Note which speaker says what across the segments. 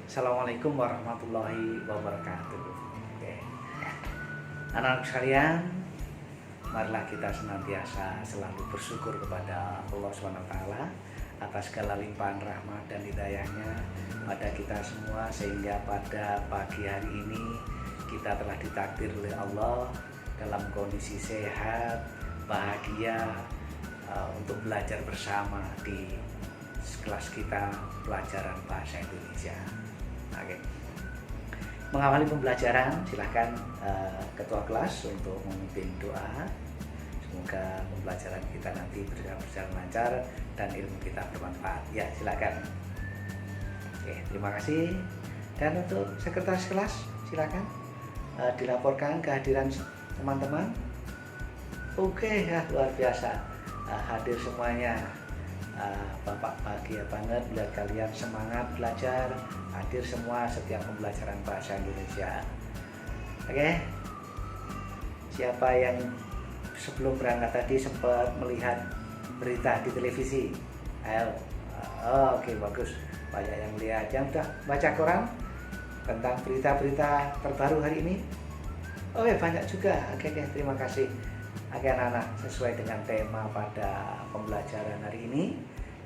Speaker 1: Assalamualaikum warahmatullahi wabarakatuh. Oke. Anak-anak sekalian, marilah kita senantiasa selalu bersyukur kepada Allah SWT atas segala limpahan rahmat dan hidayahnya pada kita semua, sehingga pada pagi hari ini kita telah ditakdir oleh Allah dalam kondisi sehat, bahagia, untuk belajar bersama di kelas kita pelajaran bahasa Indonesia. Oke. Mengawali pembelajaran, silahkan ketua kelas untuk memimpin doa. Semoga pembelajaran kita nanti berjalan lancar dan ilmu kita bermanfaat. Ya, silakan. Oke, terima kasih. Dan untuk sekretaris kelas, silakan dilaporkan kehadiran teman-teman. Oke, ya, luar biasa. Hadir semuanya. Bapak bahagia banget melihat kalian semangat belajar, hadir semua setiap pembelajaran bahasa Indonesia. Oke, siapa yang sebelum berangkat tadi sempat melihat berita di televisi? Ayo. Oke, bagus, banyak yang lihat. Yang sudah baca koran tentang berita-berita terbaru hari ini? Oke, banyak juga. Oke, terima kasih. Oke anak-anak, sesuai dengan tema pada pembelajaran hari ini,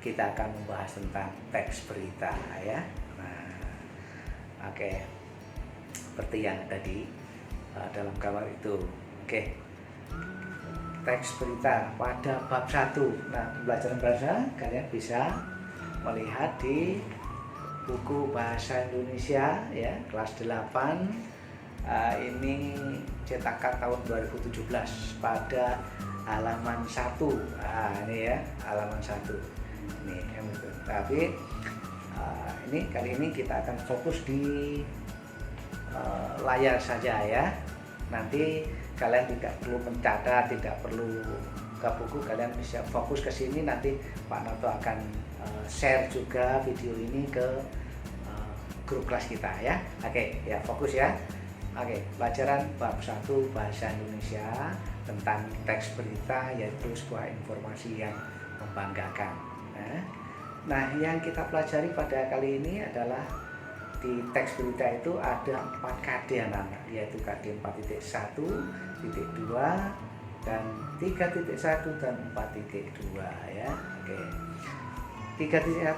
Speaker 1: kita akan membahas tentang teks berita ya. Nah, oke, seperti yang tadi dalam gambar itu. Oke, teks berita pada bab 1. Nah, pembelajaran bahasa kalian bisa melihat di buku bahasa Indonesia ya, kelas 8. Ini cetakan tahun 2017 pada halaman 1. Ini ya, halaman 1. Ini tapi ini kali ini kita akan fokus di layar saja ya. Nanti kalian tidak perlu mencatat, tidak perlu ke buku, kalian bisa fokus ke sini. Nanti Pak Noto akan share juga video ini ke grup kelas kita ya. Oke, ya fokus ya. Oke, pelajaran bab 1 bahasa Indonesia tentang teks berita, yaitu sebuah informasi yang membanggakan. Nah, yang kita pelajari pada kali ini adalah di teks berita itu ada 4 KD anak-anak, yaitu KD 4.1, titik 2, dan 3.1 dan 4.2 ya. Oke. 3.1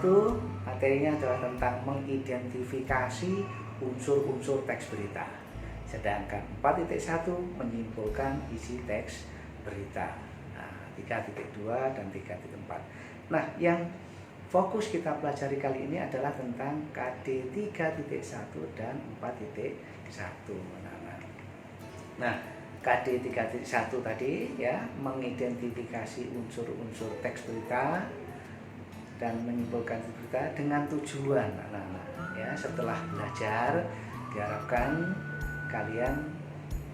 Speaker 1: materinya adalah tentang mengidentifikasi unsur-unsur teks berita. Sedangkan 4.1 menyimpulkan isi teks berita. Nah, 3.2 dan 3.4. Nah, yang fokus kita pelajari kali ini adalah tentang KD 3.1 dan 4.1. Nah, KD 3.1 tadi ya, mengidentifikasi unsur-unsur teks berita dan menyimpulkan berita dengan tujuan anak-anak ya. Setelah belajar, diharapkan kalian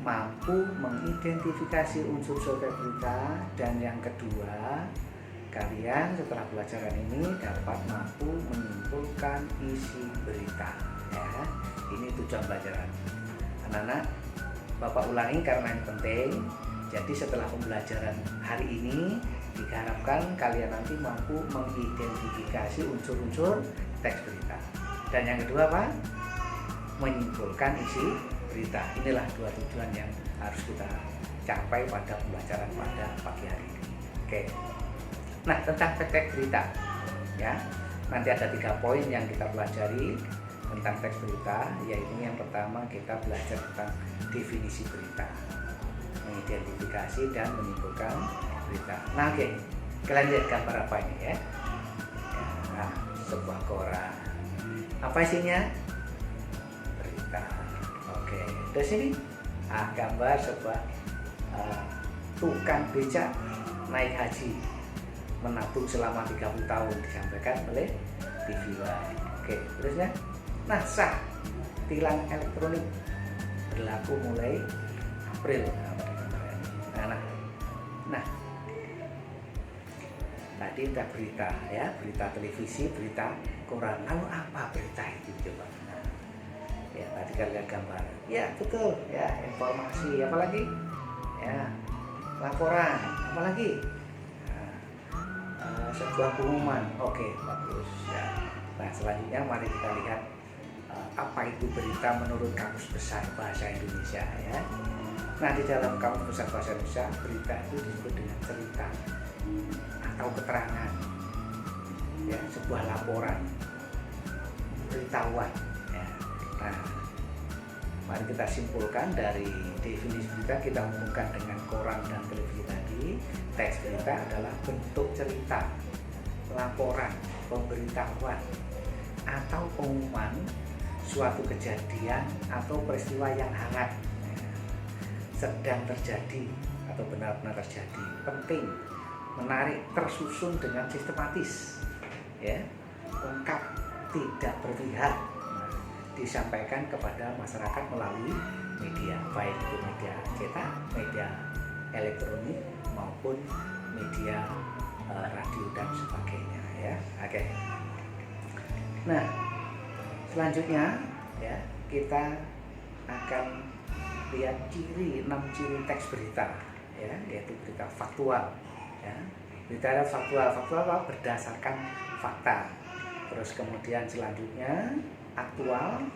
Speaker 1: mampu mengidentifikasi unsur-unsur berita, dan yang kedua, kalian setelah pelajaran ini dapat mampu menyimpulkan isi berita ya. Ini tujuan pelajaran anak-anak. Bapak ulangi karena ini penting. Jadi setelah pembelajaran hari ini diharapkan kalian nanti mampu mengidentifikasi unsur-unsur teks berita, dan yang kedua apa? Menyimpulkan isi berita. Inilah dua tujuan yang harus kita capai pada pembelajaran pada pagi hari ini. Oke. Nah, tentang teks berita ya, nanti ada 3 poin yang kita pelajari tentang teks berita, yaitu yang pertama kita belajar tentang definisi berita, mengidentifikasi dan menyimpulkan berita. Nah, oke, kalian lihat gambar apa ini ya? Nah, sebuah koran. Apa isinya? Berita. Oke, dari sini gambar sebuah tukang becak naik haji menabung selama 30 tahun, disampaikan oleh TV One. Oke, terusnya, nah, sah tilang elektronik berlaku mulai April. Nah, tadi udah berita ya, berita televisi, berita koran. Lalu apa berita itu coba? Ya, tadi kalian lihat gambar. Ya, betul. Ya, informasi. Apalagi? Ya, laporan. Apalagi? Sebuah pengumuman. Oke, bagus. Ya. Nah, selanjutnya mari kita lihat apa itu berita menurut Kamus Besar Bahasa Indonesia ya. Nah, di dalam Kamus Besar Bahasa Indonesia, berita itu disebut dengan cerita atau keterangan ya, sebuah laporan beritahuan ya. Nah, mari kita simpulkan dari definisi berita, kita umumkan dengan koran dan televisi tadi. Teks berita adalah bentuk cerita, laporan, pemberitahuan atau pengumuman suatu kejadian atau peristiwa yang hangat ya, sedang terjadi atau benar-benar terjadi, penting, menarik, tersusun dengan sistematis ya, lengkap, tidak berpihak, disampaikan kepada masyarakat melalui media, baik itu media cetak, media elektronik maupun media radio dan sebagainya ya. Oke. Nah, selanjutnya ya, kita akan lihat 6 ciri teks berita ya, yaitu berita faktual ya. Berita faktual apa? Berdasarkan fakta. Terus kemudian selanjutnya aktual,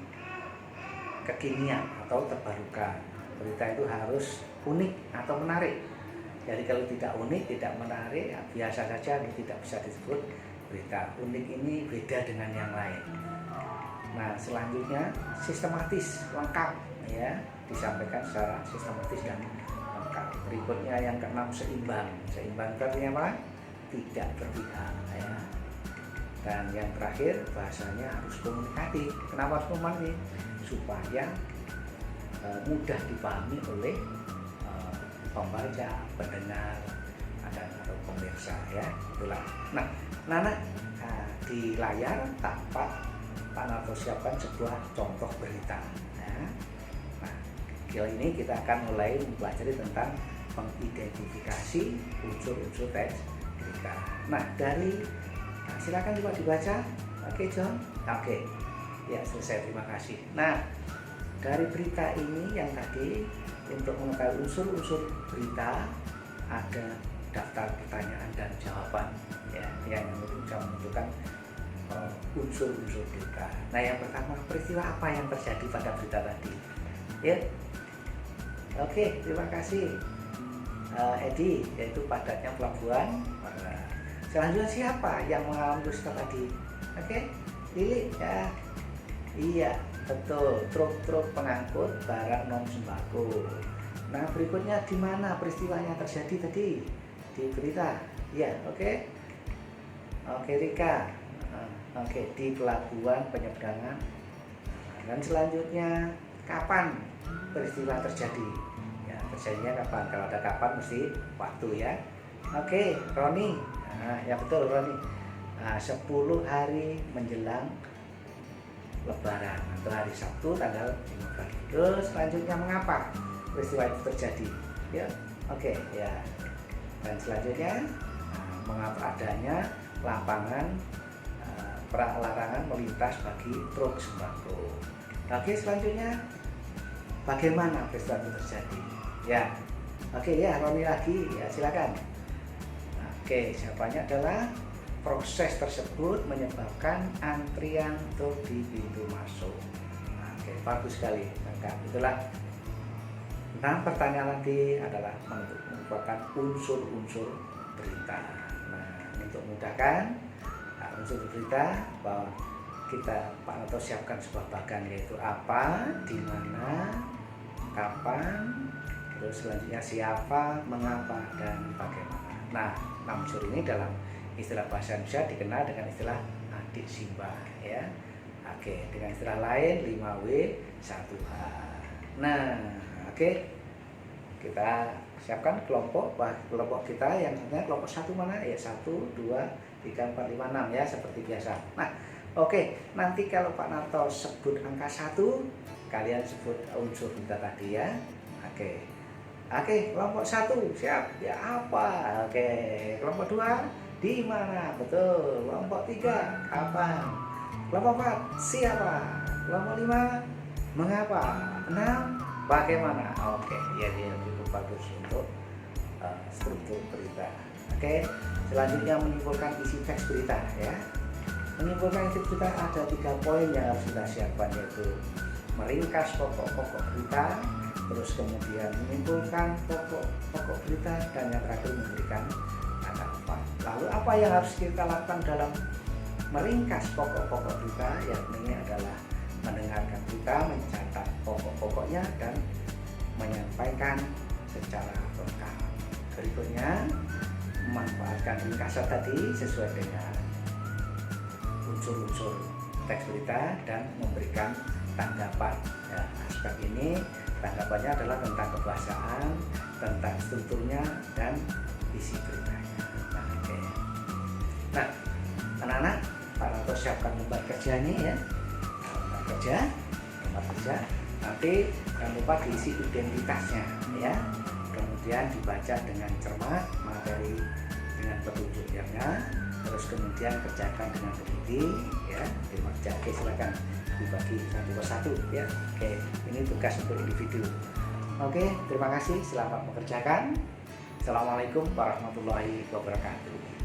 Speaker 1: kekinian atau terbarukan. Berita itu harus unik atau menarik. Jadi kalau tidak unik, tidak menarik, ya biasa saja, tidak bisa disebut berita. Unik ini beda dengan yang lain. Nah, selanjutnya sistematis, lengkap ya, disampaikan secara sistematis dan lengkap. Berikutnya yang keenam, seimbang. Seimbang itu artinya apa? Tidak berpihak ya. Dan yang terakhir, bahasanya harus komunikatif. Kenapa harus komunikatif? Supaya mudah dipahami oleh pembaca, pendengar, atau pemirsa ya. Itulah. Nah, di layar tampak Pak Narto siapkan sebuah contoh berita. Nah, kali ini kita akan mulai mempelajari tentang mengidentifikasi unsur-unsur teks berita. Nah, silakan coba dibaca. Oke, John. Oke. Ya, selesai. Terima kasih. Nah, dari berita ini yang tadi, untuk mengetahui unsur-unsur berita, ada daftar pertanyaan dan jawaban ya, yang bisa menentukan unsur-unsur berita. Nah, yang pertama, peristiwa apa yang terjadi pada berita tadi? Ya. Oke, terima kasih. Edi, yaitu padatnya pelabuhan. Selanjutnya siapa yang mengalami peristiwa tadi? Oke, Lili ya. Iya, betul. Truk-truk pengangkut barang non sembako. Nah, berikutnya di mana peristiwanya terjadi tadi? Di berita. Ya, oke. Oke, Rika. Oke, di pelabuhan penyeberangan. Dan selanjutnya, kapan peristiwa terjadi? Ya, terjadinya kapan? Kalau ada kapan mesti waktu ya. Oke, Roni. Nah, ya betul Roni. 10 hari menjelang Lebaran atau hari Sabtu tanggal 15. Terus selanjutnya mengapa peristiwa itu terjadi? Ya, oke ya. Dan selanjutnya mengapa adanya lapangan larangan melintas bagi truk sembako. Oke, selanjutnya bagaimana peristiwa itu terjadi? Ya, oke ya, Roni lagi ya, silakan. Oke, jawabannya adalah proses tersebut menyebabkan antrian truk di pintu masuk. Oke, bagus sekali. Maka itulah 6 pertanyaan nanti adalah merupakan unsur-unsur berita. Nah, untuk memudahkan unsur berita, bahwa kita Pak Narto siapkan sebuah bagan, yaitu apa, di mana, kapan, terus selanjutnya siapa, mengapa, dan bagaimana. Nah, 6 unsur ini dalam istilah bahasa Indonesia dikenal dengan istilah adik simbah ya. Oke, dengan istilah lain 5W 1H. Nah, oke. Kita siapkan kelompok kita yang namanya kelompok 1 mana? Ya 1, 2, 3, 4, 5, 6 ya, seperti biasa. Nah, oke. Nanti kalau Pak Narto sebut angka 1, kalian sebut unsur kita tadi ya. Oke. Oke, kelompok 1 siap. Ya apa? Oke, kelompok 2 di mana? Betul. Kelompok 3 kapan? Kelompok 4 siapa? Kelompok 5 mengapa? 6 bagaimana? Oke, ya dia cukup bagus untuk struktur berita. Oke, selanjutnya menyimpulkan isi teks berita ya. Menyimpulkan isi berita ada 3 poin yang harus kita siapkan, yaitu meringkas pokok-pokok berita, terus kemudian menyimpulkan pokok-pokok berita, dan yang terakhir memberikan tanggapan. Lalu apa yang harus kita lakukan dalam meringkas pokok-pokok berita? Yakni adalah mendengarkan berita, mencatat pokok-pokoknya, dan menyampaikan secara lengkap. Berikutnya, memanfaatkan ringkasan tadi sesuai dengan unsur-unsur teks berita dan memberikan tanggapan. Ya, aspek ini tanggapannya adalah tentang kebahasaan, tentang strukturnya, dan isi beritanya. Nah, anak-anak, Pak Ranto siapkan lembar kerja nih ya. Lembar kerja. Nanti jangan lupa diisi identitasnya ya. Kemudian dibaca dengan cermat materi dengan petunjuknya, terus kemudian kerjakan dengan teliti ya. Oke, silakan dibagi satu persatu ya. Oke, ini tugas untuk individu. Oke, terima kasih, selamat mengerjakan. Assalamualaikum warahmatullahi wabarakatuh.